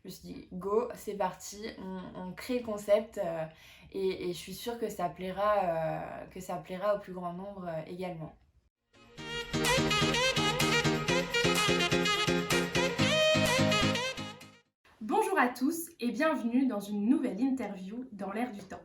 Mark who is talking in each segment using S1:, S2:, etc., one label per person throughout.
S1: me suis dit, go, c'est parti, on crée le concept et je suis sûre que ça plaira au plus grand nombre également.
S2: Bonjour à tous et bienvenue dans une nouvelle interview dans l'air du temps.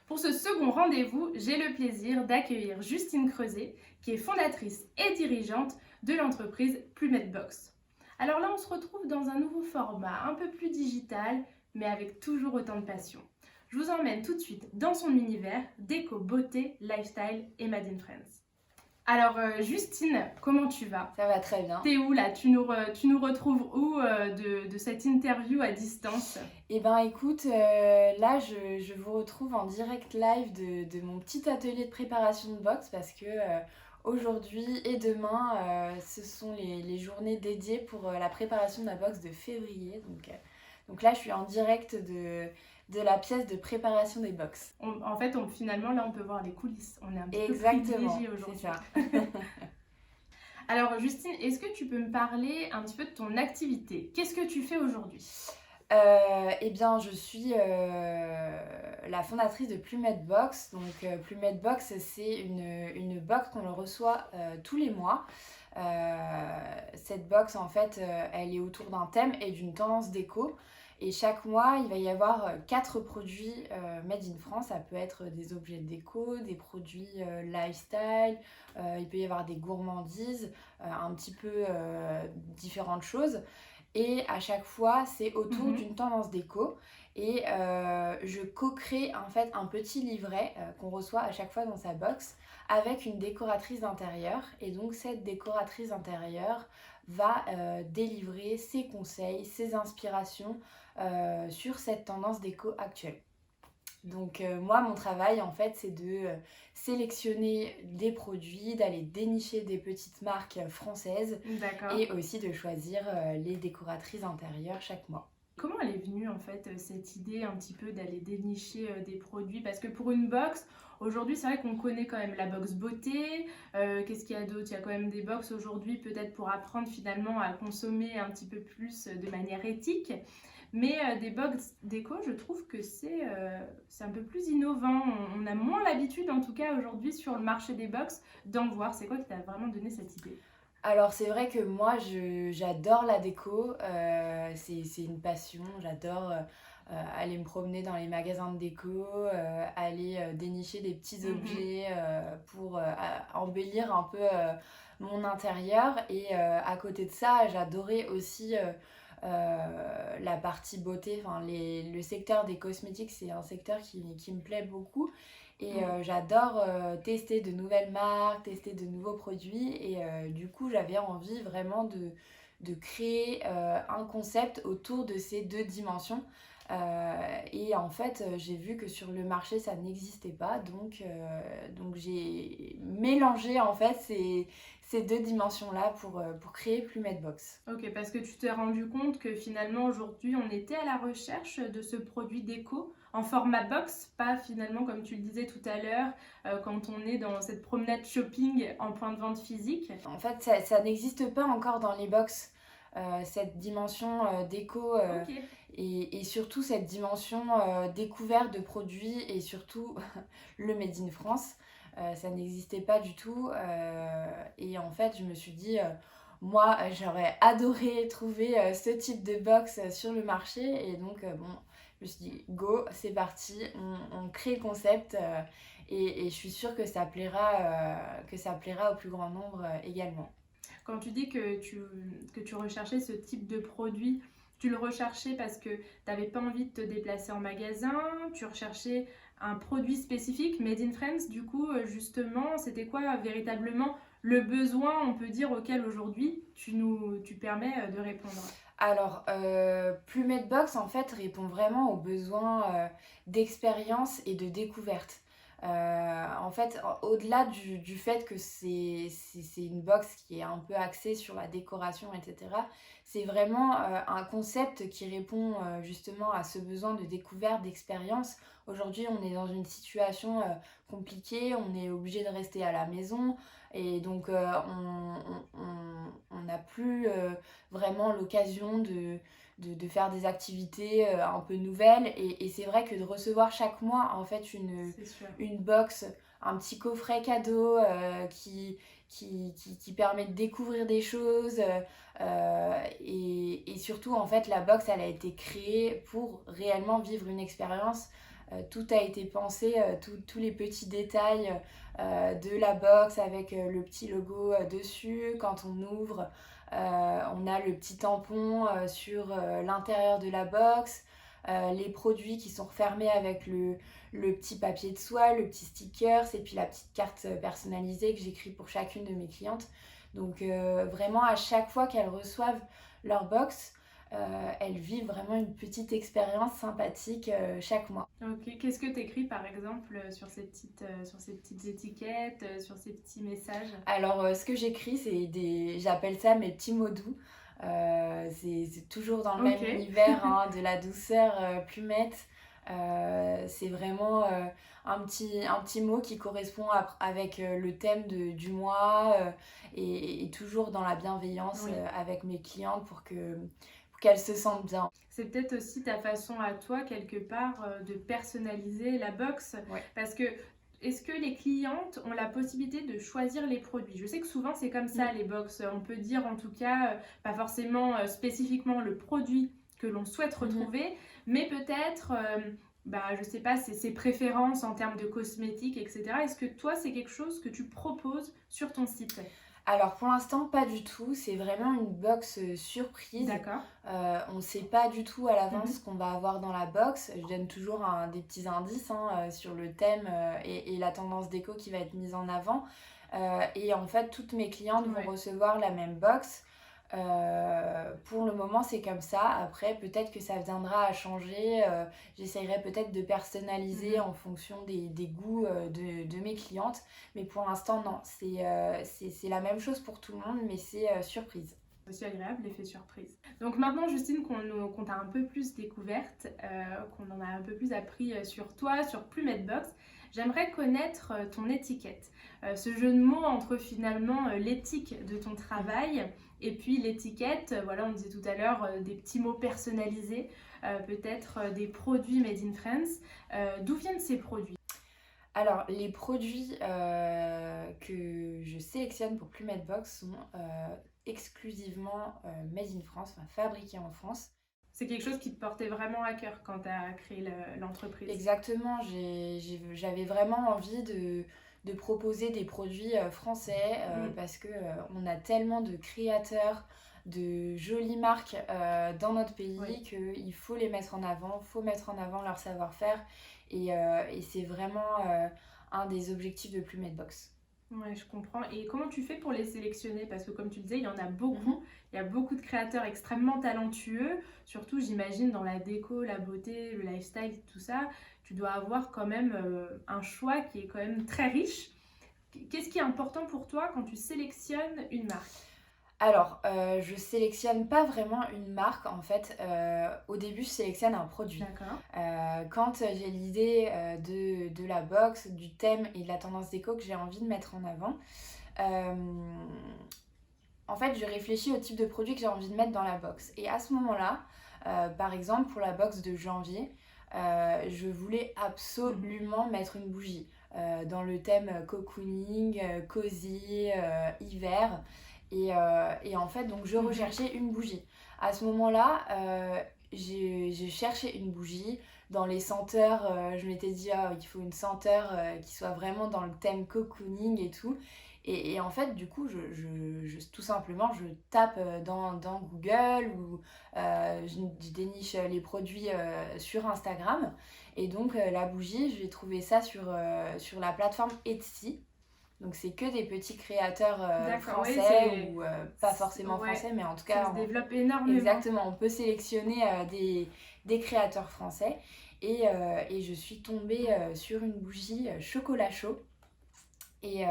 S2: Pour ce second rendez-vous, j'ai le plaisir d'accueillir Justine Creuset, qui est fondatrice et dirigeante de l'entreprise Plumette Box. Alors là, on se retrouve dans un nouveau format, un peu plus digital, mais avec toujours autant de passion. Je vous emmène tout de suite dans son univers déco, beauté, lifestyle et Made in France. Alors Justine, comment tu vas?
S1: Ça va très bien.
S2: T'es où là? Tu nous retrouves où de cette interview à distance?
S1: Eh ben écoute, là je vous retrouve en direct live de mon petit atelier de préparation de box parce que aujourd'hui et demain ce sont les journées dédiées pour la préparation de la box de février. Donc là je suis en direct de la pièce de préparation des box.
S2: Finalement là on peut voir les coulisses. On est un petit peu
S1: Exactement,
S2: privilégiés
S1: c'est
S2: aujourd'hui.
S1: ça.
S2: Alors Justine, est-ce que tu peux me parler un petit peu de ton activité? Qu'est-ce que tu fais aujourd'hui?
S1: Eh bien, je suis la fondatrice de Plumette Box. Donc, Plumette Box, c'est une box qu'on reçoit tous les mois. Cette box, en fait, elle est autour d'un thème et d'une tendance déco. Et chaque mois, il va y avoir 4 produits made in France. Ça peut être des objets de déco, des produits lifestyle, il peut y avoir des gourmandises, un petit peu différentes choses. Et à chaque fois, c'est autour d'une tendance déco. Et je co-crée en fait un petit livret qu'on reçoit à chaque fois dans sa box avec une décoratrice d'intérieur. Et donc cette décoratrice d'intérieur va délivrer ses conseils, ses inspirations sur cette tendance déco actuelle. Donc moi, mon travail, en fait, c'est de sélectionner des produits, d'aller dénicher des petites marques françaises
S2: D'accord.
S1: et aussi de choisir les décoratrices intérieures chaque mois.
S2: Comment elle est venue en fait cette idée un petit peu d'aller dénicher des produits? Parce que pour une box, aujourd'hui c'est vrai qu'on connaît quand même la box beauté. Qu'est-ce qu'il y a d'autre? Il y a quand même des box aujourd'hui peut-être pour apprendre finalement à consommer un petit peu plus de manière éthique. Mais des box déco, je trouve que c'est un peu plus innovant. On a moins l'habitude en tout cas aujourd'hui sur le marché des box d'en voir. C'est quoi qui t'a vraiment donné cette idée?
S1: Alors c'est vrai que moi j'adore la déco, c'est une passion, j'adore aller me promener dans les magasins de déco, aller dénicher des petits objets pour embellir un peu mon intérieur. Et à côté de ça, j'adorais aussi la partie beauté, enfin le secteur des cosmétiques, c'est un secteur qui me plaît beaucoup. Et j'adore tester de nouvelles marques, tester de nouveaux produits. Et du coup, j'avais envie vraiment de créer un concept autour de ces deux dimensions. Et en fait, j'ai vu que sur le marché, ça n'existait pas. Donc j'ai mélangé en fait ces deux dimensions-là pour créer Plumette Box.
S2: Ok, parce que tu t'es rendu compte que finalement aujourd'hui on était à la recherche de ce produit déco en format box, pas finalement comme tu le disais tout à l'heure, quand on est dans cette promenade shopping en point de vente physique.
S1: En fait, ça n'existe pas encore dans les box, cette dimension déco
S2: Ok.
S1: et surtout cette dimension découverte de produits et surtout le Made in France. Ça n'existait pas du tout. Et en fait, je me suis dit, moi, j'aurais adoré trouver ce type de box sur le marché. Et donc, bon, je me suis dit, go, c'est parti, on crée le concept. Et je suis sûre que ça plaira au plus grand nombre également.
S2: Quand tu dis que tu recherchais ce type de produit, tu le recherchais parce que tu n'avais pas envie de te déplacer en magasin, tu recherchais un produit spécifique, Made in France, du coup, justement, c'était quoi véritablement le besoin, on peut dire, auquel aujourd'hui tu permets de répondre?
S1: Alors, Plumette Box, en fait, répond vraiment aux besoins d'expérience et de découverte. En fait, au-delà du fait que c'est une box qui est un peu axée sur la décoration, etc., c'est vraiment un concept qui répond justement à ce besoin de découverte, d'expérience. Aujourd'hui, on est dans une situation compliquée, on est obligé de rester à la maison et donc on n'a plus vraiment l'occasion de faire des activités un peu nouvelles. Et c'est vrai que de recevoir chaque mois en fait
S2: C'est sûr.
S1: une box, un petit coffret cadeau qui permet de découvrir des choses. Et surtout, en fait, la box, elle a été créée pour réellement vivre une expérience. Tout a été pensé, tous les petits détails de la box avec le petit logo dessus. Quand on ouvre, on a le petit tampon sur l'intérieur de la box. Les produits qui sont refermés avec le petit papier de soie, le petit stickers et puis la petite carte personnalisée que j'écris pour chacune de mes clientes. Donc vraiment à chaque fois qu'elles reçoivent leur box, elles vivent vraiment une petite expérience sympathique chaque mois.
S2: Ok, qu'est-ce que tu écris par exemple sur ces petites étiquettes, sur ces petits messages?
S1: Alors ce que j'écris, j'appelle ça mes petits mots doux. C'est toujours dans le même univers, hein, de la douceur plumette. C'est vraiment un petit mot qui correspond avec le thème du mois et toujours dans la bienveillance avec mes clientes pour qu'elles se sentent bien.
S2: C'est peut-être aussi ta façon à toi, quelque part, de personnaliser la box.
S1: Ouais.
S2: Parce que est-ce que les clientes ont la possibilité de choisir les produits? Je sais que souvent c'est comme ça les box. On peut dire en tout cas, pas forcément spécifiquement le produit que l'on souhaite retrouver, mais peut-être, je sais pas, ses préférences en termes de cosmétiques, etc. Est-ce que toi c'est quelque chose que tu proposes sur ton site?
S1: Alors pour l'instant pas du tout, c'est vraiment une box surprise.
S2: D'accord.
S1: On ne sait pas du tout à l'avance ce qu'on va avoir dans la box. Je donne toujours des petits indices sur le thème et la tendance déco qui va être mise en avant. Et en fait toutes mes clientes vont recevoir la même box. Pour le moment c'est comme ça. Après peut-être que ça viendra à changer. J'essayerai peut-être de personnaliser en fonction des goûts de mes clientes. Mais pour l'instant non, c'est la même chose pour tout le monde, mais c'est surprise.
S2: C'est aussi agréable l'effet surprise. Donc maintenant Justine, qu'on t'a un peu plus découverte, qu'on en a un peu plus appris sur toi, sur Plumette Box, j'aimerais connaître ton étiquette. Ce jeu de mots entre finalement l'éthique de ton travail et puis l'étiquette, voilà, on disait tout à l'heure des petits mots personnalisés, peut-être des produits made in France. D'où viennent ces produits?
S1: Alors, les produits que je sélectionne pour Plumette Box sont exclusivement made in France, enfin fabriqués en France.
S2: C'est quelque chose qui te portait vraiment à cœur quand tu as créé l'entreprise?
S1: Exactement, j'avais vraiment envie de proposer des produits français parce qu'on a tellement de créateurs, de jolies marques dans notre pays qu'il faut les mettre en avant, il faut mettre en avant leur savoir-faire et c'est vraiment un des objectifs de Plumette Box.
S2: Ouais, je comprends. Et comment tu fais pour les sélectionner? Parce que comme tu disais, il y en a beaucoup. Il y a beaucoup de créateurs extrêmement talentueux. Surtout, j'imagine, dans la déco, la beauté, le lifestyle, tout ça. Tu dois avoir quand même un choix qui est quand même très riche. Qu'est-ce qui est important pour toi quand tu sélectionnes une marque?
S1: Alors, je sélectionne pas vraiment une marque en fait. Au début, je sélectionne un produit.
S2: D'accord.
S1: Quand j'ai l'idée de la box, du thème et de la tendance déco que j'ai envie de mettre en avant, en fait, je réfléchis au type de produit que j'ai envie de mettre dans la box. Et à ce moment-là, par exemple, pour la box de janvier, je voulais absolument mettre une bougie dans le thème cocooning, cosy, hiver. Et en fait, donc je recherchais une bougie. À ce moment-là, j'ai cherché une bougie. Dans les senteurs, je m'étais dit, il faut une senteur qui soit vraiment dans le thème cocooning et tout. Et en fait, du coup, tout simplement, je tape dans Google ou je déniche les produits sur Instagram. Et donc, la bougie, j'ai trouvé ça sur la plateforme Etsy. Donc c'est que des petits créateurs français ou pas forcément français, mais en tout cas...
S2: Ça se développe énormément.
S1: Exactement, on peut sélectionner des créateurs français. Et je suis tombée sur une bougie chocolat chaud. Et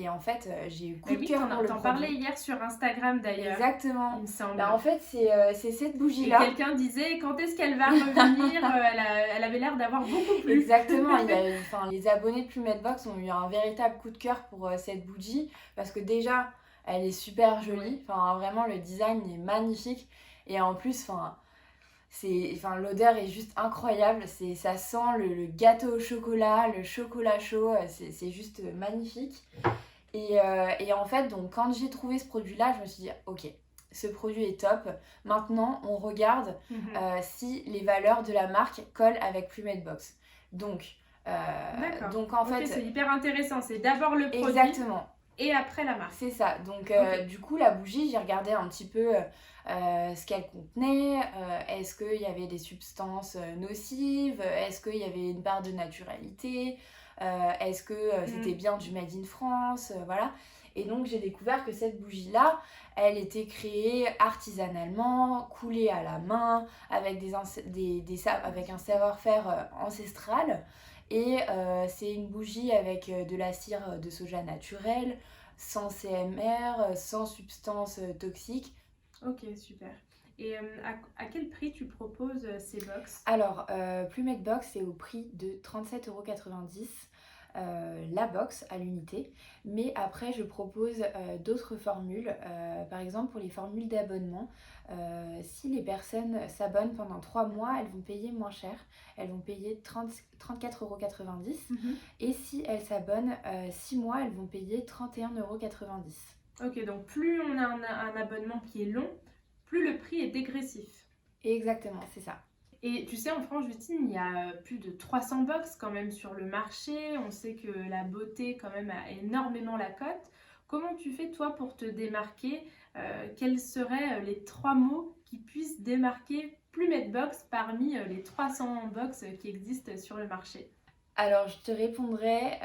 S1: en fait, j'ai eu coup de cœur pour le produit.
S2: T'en parlais hier sur Instagram d'ailleurs.
S1: Exactement.
S2: Il me semble.
S1: En fait, c'est cette bougie-là.
S2: Et quelqu'un disait quand est-ce qu'elle va revenir. Elle avait l'air d'avoir beaucoup plu.
S1: Exactement. Les abonnés de Plumette Box ont eu un véritable coup de cœur pour cette bougie parce que déjà, elle est super jolie. Enfin, vraiment, le design est magnifique. Et en plus, Enfin, l'odeur est juste incroyable. Ça sent le gâteau au chocolat, le chocolat chaud. C'est juste magnifique. Et en fait, donc, quand j'ai trouvé ce produit-là, je me suis dit, ok, ce produit est top. Maintenant, on regarde si les valeurs de la marque collent avec Plumette Box. Donc,
S2: D'accord.
S1: en
S2: Ok,
S1: fait,
S2: c'est hyper intéressant. C'est d'abord le produit
S1: exactement.
S2: et après la marque.
S1: C'est ça. Donc,
S2: Ok.
S1: du coup, la bougie, j'ai regardé un petit peu ce qu'elle contenait. Est-ce qu'il y avait des substances nocives? Est-ce qu'il y avait une part de naturalité? Est-ce que c'était bien du Made in France? Voilà. Et donc, j'ai découvert que cette bougie-là, elle était créée artisanalement, coulée à la main, avec, avec un savoir-faire ancestral. Et c'est une bougie avec de la cire de soja naturelle, sans CMR, sans substances toxiques.
S2: Ok, super. Et à quel prix tu proposes ces box?
S1: Alors, Plumette Box, c'est au prix de 37,90 € la box à l'unité. Mais après, je propose d'autres formules. Par exemple, pour les formules d'abonnement, si les personnes s'abonnent pendant 3 mois, elles vont payer moins cher. Elles vont payer 34,90 €. Et si elles s'abonnent 6 mois, elles vont payer 31,90 €.
S2: Ok, donc plus on a un abonnement qui est long, plus le prix est dégressif.
S1: Exactement, c'est ça.
S2: Et tu sais, en France, Justine, il y a plus de 300 box quand même sur le marché. On sait que la beauté quand même a énormément la cote. Comment tu fais toi pour te démarquer? Quels seraient les 3 mots qui puissent démarquer Plumette Box parmi les 300 box qui existent sur le marché?
S1: Alors, je te répondrai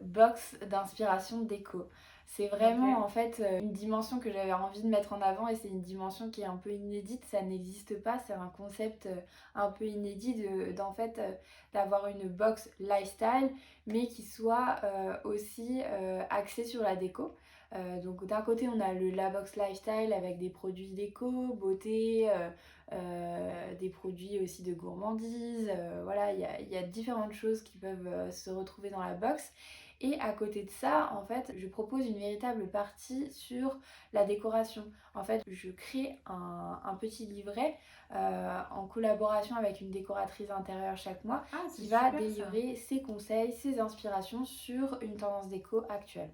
S1: box d'inspiration déco. C'est vraiment
S2: Ok.
S1: en fait une dimension que j'avais envie de mettre en avant et c'est une dimension qui est un peu inédite, ça n'existe pas, c'est un concept un peu inédit d'avoir une box lifestyle mais qui soit aussi axée sur la déco. Donc d'un côté on a la box lifestyle avec des produits déco, beauté, des produits aussi de gourmandise. Voilà, il y a différentes choses qui peuvent se retrouver dans la box. Et à côté de ça, en fait, je propose une véritable partie sur la décoration. En fait, je crée un petit livret en collaboration avec une décoratrice intérieure chaque mois
S2: Ah, c'est
S1: qui va
S2: super ça.
S1: délivrer ses conseils, ses inspirations sur une tendance déco actuelle.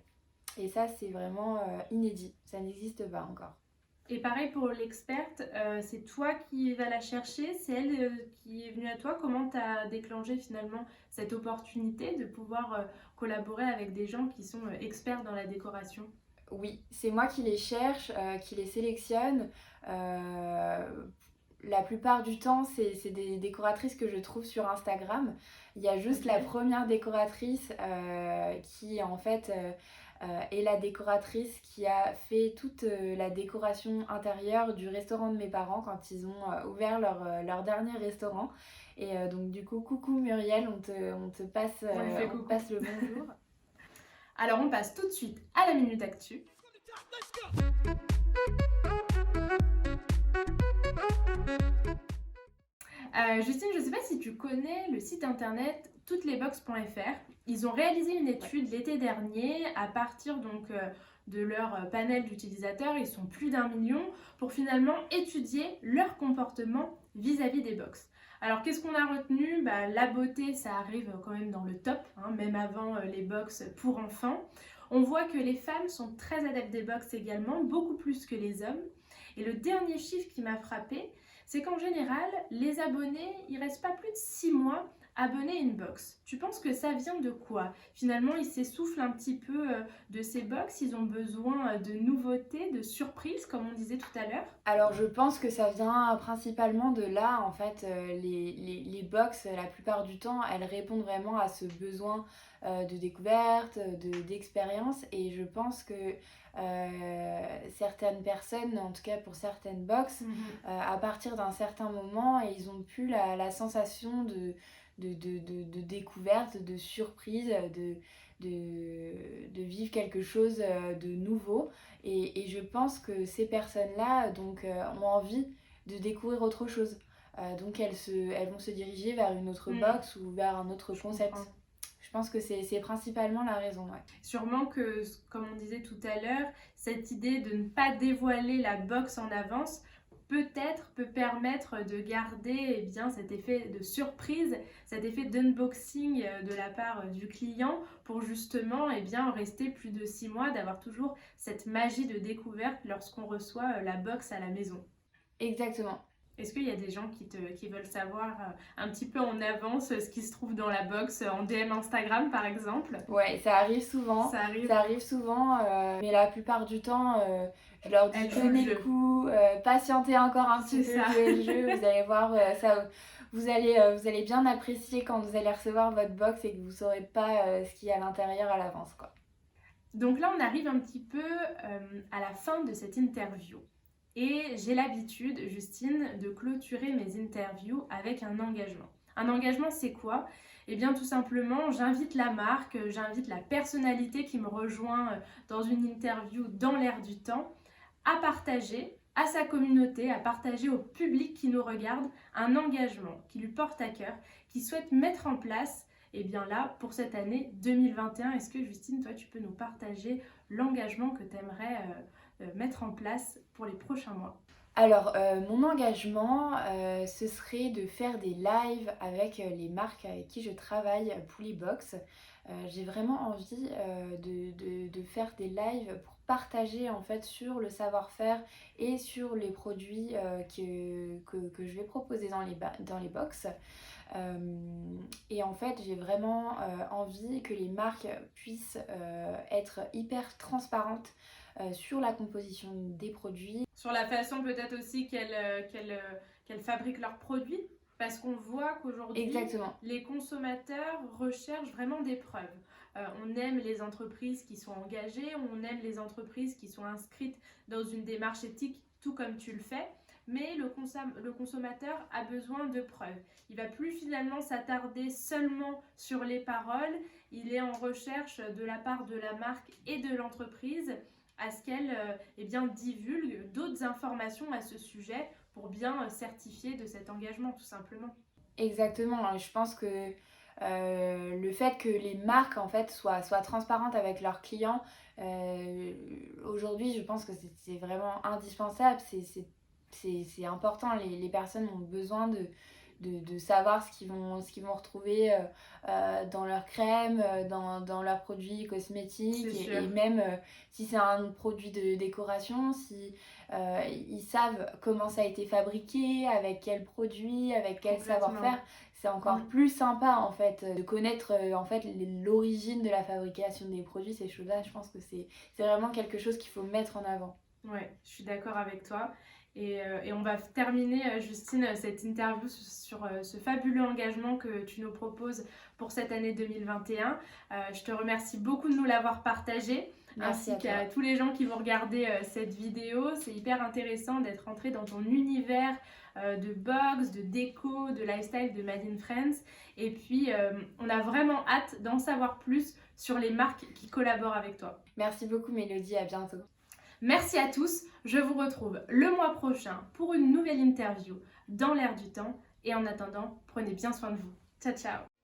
S1: Et ça, c'est vraiment inédit. Ça n'existe pas encore.
S2: Et pareil pour l'experte, c'est toi qui vas la chercher, c'est elle qui est venue à toi. Comment tu as déclenché finalement cette opportunité de pouvoir collaborer avec des gens qui sont experts dans la décoration?
S1: Oui, c'est moi qui les cherche, qui les sélectionne. La plupart du temps, c'est des décoratrices que je trouve sur Instagram. Il y a juste
S2: Ok.
S1: la première décoratrice qui, en fait, est la décoratrice qui a fait toute la décoration intérieure du restaurant de mes parents quand ils ont ouvert leur dernier restaurant. Et donc, du coup, coucou Muriel, on te passe,
S2: On lui fait
S1: on te
S2: coucou.
S1: passe le bonjour.
S2: Alors on passe tout de suite à la Minute Actu. Justine, je ne sais pas si tu connais le site internet touteslesbox.fr. Ils ont réalisé une étude l'été dernier à partir donc de leur panel d'utilisateurs, ils sont plus d'1 million, pour finalement étudier leur comportement vis-à-vis des box. Alors qu'est-ce qu'on a retenu? La beauté, ça arrive quand même dans le top, hein, même avant les box pour enfants. On voit que les femmes sont très adeptes des box également, beaucoup plus que les hommes. Et le dernier chiffre qui m'a frappé, c'est qu'en général, les abonnés, ils restent pas plus de 6 mois abonnés à une box. Tu penses que ça vient de quoi? Finalement, ils s'essoufflent un petit peu de ces box, ils ont besoin de nouveautés, de surprises, comme on disait tout à l'heure.
S1: Alors je pense que ça vient principalement de là, en fait, les box, la plupart du temps, elles répondent vraiment à ce besoin de découverte, d'expérience, et je pense que certaines personnes, en tout cas pour certaines box, à partir d'un certain moment, ils ont plus la sensation de découverte, de surprise, de vivre quelque chose de nouveau. Et je pense que ces personnes-là donc, ont envie de découvrir autre chose. Donc elles vont se diriger vers une autre box ou vers un autre concept.
S2: Comprends.
S1: Je pense que c'est principalement la raison. Ouais.
S2: Sûrement que, comme on disait tout à l'heure, cette idée de ne pas dévoiler la box en avance peut-être peut permettre de garder cet effet de surprise, cet effet d'unboxing de la part du client pour justement rester plus de 6 mois, d'avoir toujours cette magie de découverte lorsqu'on reçoit la box à la maison.
S1: Exactement.
S2: Est-ce qu'il y a des gens qui veulent savoir un petit peu en avance ce qui se trouve dans la box en DM Instagram par exemple?
S1: Ouais, ça arrive souvent. Ça arrive souvent, mais la plupart du temps, je leur dis prenez le coup, patientez encore un petit peu, jouez le jeu, vous allez voir, vous allez bien apprécier quand vous allez recevoir votre box et que vous ne saurez pas ce qu'il y a à l'intérieur à l'avance, quoi.
S2: Donc là, on arrive un petit peu à la fin de cette interview. Et j'ai l'habitude, Justine, de clôturer mes interviews avec un engagement. Un engagement, c'est quoi? Eh bien, tout simplement, j'invite la marque, j'invite la personnalité qui me rejoint dans une interview dans l'air du temps à partager à sa communauté, à partager au public qui nous regarde un engagement qui lui porte à cœur, qui souhaite mettre en place. Et bien là, pour cette année 2021, est-ce que Justine, toi, tu peux nous partager l'engagement que tu aimerais mettre en place pour les prochains mois?
S1: Alors, mon engagement, ce serait de faire des lives avec les marques avec qui je travaille, Polybox. J'ai vraiment envie de faire des lives pour partager en fait sur le savoir-faire et sur les produits que je vais proposer dans les box. Et en fait, j'ai vraiment envie que les marques puissent être hyper transparentes sur la composition des produits.
S2: Sur la façon peut-être aussi qu'elles fabriquent leurs produits, parce qu'on voit qu'aujourd'hui,
S1: Exactement.
S2: Les consommateurs recherchent vraiment des preuves. On aime les entreprises qui sont engagées, on aime les entreprises qui sont inscrites dans une démarche éthique, tout comme tu le fais. Mais le consommateur a besoin de preuves. Il ne va plus finalement s'attarder seulement sur les paroles. Il est en recherche de la part de la marque et de l'entreprise à ce qu'elle divulgue d'autres informations à ce sujet pour bien certifier de cet engagement, tout simplement.
S1: Exactement. Je pense que le fait que les marques en fait soient transparentes avec leurs clients, aujourd'hui, je pense que c'est vraiment indispensable. C'est important. Les personnes ont besoin de savoir ce qu'ils vont retrouver dans leur crème, dans leurs produits cosmétiques et même si c'est un produit de décoration, si ils savent comment ça a été fabriqué, avec quel produit, avec quel savoir-faire. C'est encore plus sympa en fait de connaître en fait l'origine de la fabrication des produits. Ces choses-là, je pense que c'est vraiment quelque chose qu'il faut mettre en avant.
S2: Ouais, je suis d'accord avec toi. Et on va terminer, Justine, cette interview sur ce fabuleux engagement que tu nous proposes pour cette année 2021. Je te remercie beaucoup de nous l'avoir partagé,
S1: Merci
S2: ainsi qu'à tous les gens qui vont regarder cette vidéo. C'est hyper intéressant d'être entré dans ton univers de box, de déco, de lifestyle, de Made in France. Et puis, on a vraiment hâte d'en savoir plus sur les marques qui collaborent avec toi.
S1: Merci beaucoup, Mélodie. À bientôt.
S2: Merci à tous, je vous retrouve le mois prochain pour une nouvelle interview dans l'air du temps et en attendant, prenez bien soin de vous. Ciao ciao.